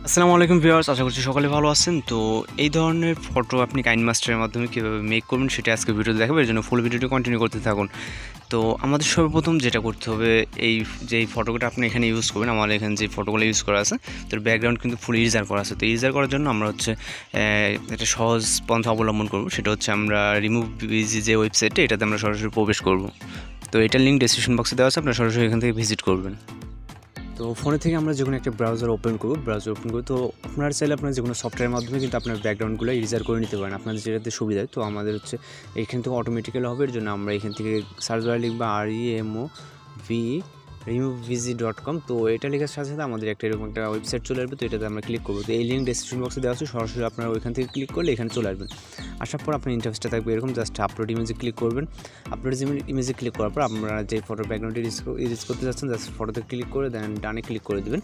আসসালামু আলাইকুম ভিউয়ার্স, আশা করছি সকলে ভালো আছেন। তো এই ধরনের ফটো আপনি কাইনমাস্টারের মাধ্যমে কীভাবে মেক করবেন সেটা আজকে ভিডিওতে দেখাবো, এর জন্য ফুল ভিডিওটি কন্টিনিউ করতে থাকুন। তো আমাদের সর্বপ্রথম যেটা করতে হবে, এই যে ফটোটা আপনি এখানে ইউজ করবেন, আমার এখানে যে ফটোগুলো ইউজ করা আছে তো ব্যাকগ্রাউন্ড কিন্তু ফুল ইরেজার করা আছে। তো ইরেজার করার জন্য আমরা হচ্ছে একটা সহজ পন্থা অবলম্বন করব, সেটা হচ্ছে আমরা রিমুভ বিজি যে ওয়েবসাইটে, এটাতে আমরা সরাসরি প্রবেশ করব। তো এটার লিঙ্ক ডেসক্রিপশন বক্সে দেওয়া আছে, আপনারা সরাসরি এখান থেকে ভিজিট করবেন। তো ফোনে থেকে আমরা যে কোনো একটা ব্রাউজার ওপেন করব, তো আপনারা চাইলে আপনার যে কোনো সফটওয়্যারের মাধ্যমে কিন্তু আপনার ব্যাকগ্রাউন্ডগুলো ইরেজার করে নিতে পারেন, আপনাদের যেটাতে সুবিধা হয়। তো আমাদের হচ্ছে এখান থেকে অটোমেটিক্যালি হবে, এর জন্য আমরা এখান থেকে সার্চ বারে লিখব removvz.com। তো এটা লেখার সাথে সাথে আমাদের এরকম একটা ওয়েবসাইট চলে আসবে। তো এটাতে আমরা ক্লিক করবো। তো এই লিঙ্ক ডেসক্রিপশন বক্সে দেওয়া আছে, সরাসরি আপনারা ওইখান থেকে ক্লিক করলে এখানে চলে আসবেন। আসার পর আপনার ইন্টারফেসটা থাকবে এরকম, জাস্ট আপলোড ইমেজে ক্লিক করবেন। আপলোড ইমেজে ক্লিক করার পর আপনারা যে ফটোর ব্যাকগ্রাউন্ডে ইরেজ করতে যাচ্ছেন, জাস্ট ফটোতে ক্লিক করে দেন ডানে ক্লিক করে দেবেন।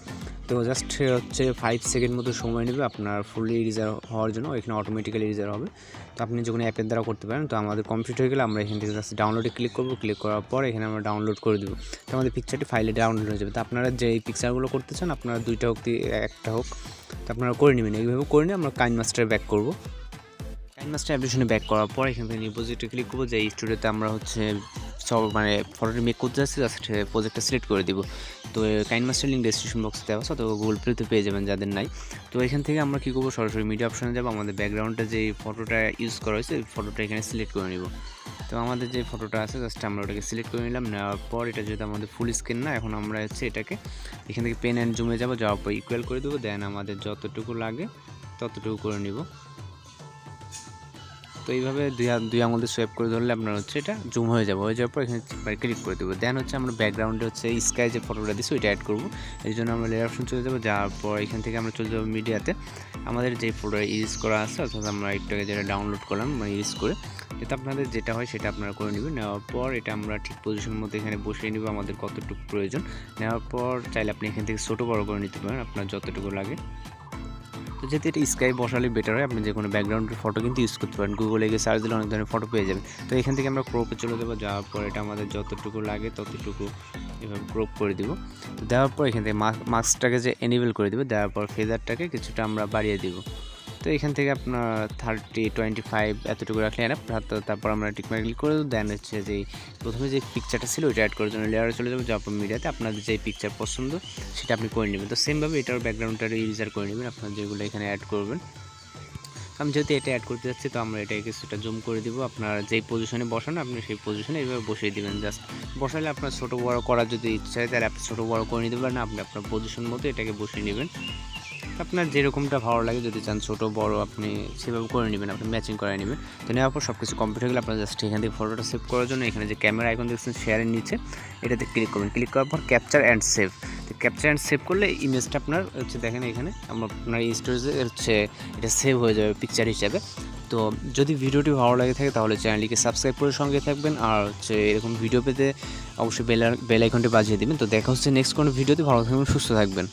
তো জাস্ট হচ্ছে 5 সেকেন্ড মতো সময় নেবে আপনার ফুলি ইরেজার হওয়ার জন্য, এখানে অটোমেটিক্যালি ইরেজার হবে। তো আপনি যে কোনো অ্যাপের দ্বারা করতে পারেন। তো আমাদের কমপ্লিট হয়ে গেলে আমরা এখান থেকে জাস্ট ডাউনলোডে ক্লিক করব। ক্লিক করার পর এখানে আমরা ডাউনলোড করে দেবো। তো আমাদের পিকচারটি ফাইলে ডাউনলোড হয়ে যাবে। তো আপনারা যে এই পিকচারগুলো করতে চান, আপনারা দুইটা হোক একটা হোক, তো আপনারা করে নেবেন। এইভাবে করে নিয়ে আমরা কাইনমাস্টারে ব্যাক করব। কাইনমাস্টার অ্যাপ্লিকেশনে ব্যাক করার পর এখান থেকে নিউ প্রজেক্টে ক্লিক করবো। যে এই স্টুডিওতে আমরা হচ্ছে সব ফটোটি মেক করতে যাচ্ছি, জাস্ট প্রজেক্টটা সিলেক্ট করে দিব। তো কাইনমাস্টার লিঙ্ক ডেসক্রিপশন বক্সে দেওয়া আছে, অথবা গুগল প্লেতে পেয়ে যাবেন যাদের নাই। তো এখান থেকে আমরা কী করবো, সরাসরি মিডিয়া অপশনে যাবো। আমাদের ব্যাকগ্রাউন্ডটা যে ফটোটা ইউজ করা হয়েছে, ওই ফটোটা এখানে সিলেক্ট করে নিব। তো আমাদের যে ফটোটা আছে, জাস্ট আমরা ওটাকে সিলেক্ট করে নিলাম। নেওয়ার পর এটা যেহেতু আমাদের ফুল স্ক্রিন না, এখন আমরা হচ্ছে এটাকে এখান থেকে পেন অ্যান্ড জুমে যাবো। যাওয়ার পর ইকুয়াল করে দেবো। দেন আমাদের যতটুকু লাগে ততটুকু করে নিব। তো এইভাবে দুই আঙুল সোয়াইপ করে ধরলে আপনার হচ্ছে এটা জুম হয়ে যাবে। হয়ে যাওয়ার পর এখানে ক্লিক করে দেবো। দেন হচ্ছে আমরা ব্যাকগ্রাউন্ডে হচ্ছে স্কাই যে ফটোটা দিচ্ছি ওইটা অ্যাড করবো। এর জন্য আমরা লেয়ার অপশন চলে যাবো। যাওয়ার পর এখান থেকে আমরা চলে যাবো মিডিয়াতে। আমাদের যে ফটোটা ইউজ করা আছে, অর্থাৎ আমরা একটুকে যেটা ডাউনলোড করলাম ইউজ করে, যাতে আপনাদের যেটা হয় সেটা আপনারা করে নেবেন। নেওয়ার পর এটা আমরা ঠিক পজিশনের মধ্যে এখানে বসিয়ে নেব আমাদের কতটুকু প্রয়োজন। নেওয়ার পর চাইলে আপনি এখান থেকে ছোটো বড়ো করে নিতে পারেন আপনার যতটুকু লাগে। তো যেহেতু এটা স্কাই বসালে বেটার হয়, আপনি যে কোনো ব্যাকগ্রাউন্ডের ফটো কিন্তু ইউজ করতে পারেন। গুগলে গিয়ে সার্চ দিলে অনেক ধরনের ফটো পেয়ে যাবেন। তো এখান থেকে আমরা ক্রপে চলে যাবো। যাওয়ার পর এটা আমাদের যতটুকু লাগে ততটুকু এভাবে ক্রপ করে দিব। তো দেওয়ার পর এখান থেকে মাস্কটাকে যে এনেবল করে দেবো। দেওয়ার পর ফেদারটাকে কিছুটা আমরা বাড়িয়ে দিব। তো এখান থেকে আপনার 30, 25 এতটুকু রাখলে এনাফ। তারপর আমরা টিকমার্ক ক্লিক করে দেবো। দেন হচ্ছে যে প্রথমে যে পিকচারটা ছিল ওইটা অ্যাড করার জন্য লেয়ারে চলে যাবো। যাওয়ার পর মিডিয়াতে আপনাদের যে পিকচার পছন্দ সেটা আপনি করে নেবেন। তো সেমভাবে এটার ব্যাকগ্রাউন্ডটা ইরেজার করে নেবেন আপনার যেগুলো এখানে অ্যাড করবেন। আমি যেহেতু এটা অ্যাড করতে যাচ্ছি, তো আমরা এটাকে কিছুটা জুম করে দিব। আপনার যেই পজিশনে বসান আপনি সেই পজিশনে এইভাবে বসিয়ে দেবেন। জাস্ট বসালে আপনার ছোটো বড়ো করার যদি ইচ্ছা হয় তাহলে আপনি ছোটো বড়ো করে নিতে পারেন। আপনি আপনার পজিশন মতো এটাকে বসিয়ে নেবেন। আপনার যেরকমটা ভালো লাগে, যদি চান ছোটো বড়ো আপনি সেভাবে করে নেবেন, আপনি ম্যাচিং করে নেবেন। তো নেওয়ার পর সব কিছু কমপ্লিট হয়ে গেলে আপনার জাস্ট এখান থেকে ফটোটা সেভ করার জন্য এখানে যে ক্যামেরা আইকন দেখছেন শেয়ারের নিচে, এটাতে ক্লিক করবেন। ক্লিক করার পর ক্যাপচার অ্যান্ড সেভ। তো ক্যাপচার অ্যান্ড সেভ করলে ইমেজটা আপনার হচ্ছে দেখেন এখানে আপনার স্টোরেজে হচ্ছে এটা সেভ হয়ে যাবে পিকচার হিসাবে। তো যদি ভিডিওটি ভালো লাগে থাকে তাহলে চ্যানেলটিকে সাবস্ক্রাইব করে সঙ্গে থাকবেন। আর হচ্ছে এরকম ভিডিও পেতে অবশ্যই বেল আইকনটি বাজিয়ে দেবেন। তো দেখা হচ্ছে নেক্সট কোনো ভিডিওতে। ভালো থাকবেন, সুস্থ থাকবেন।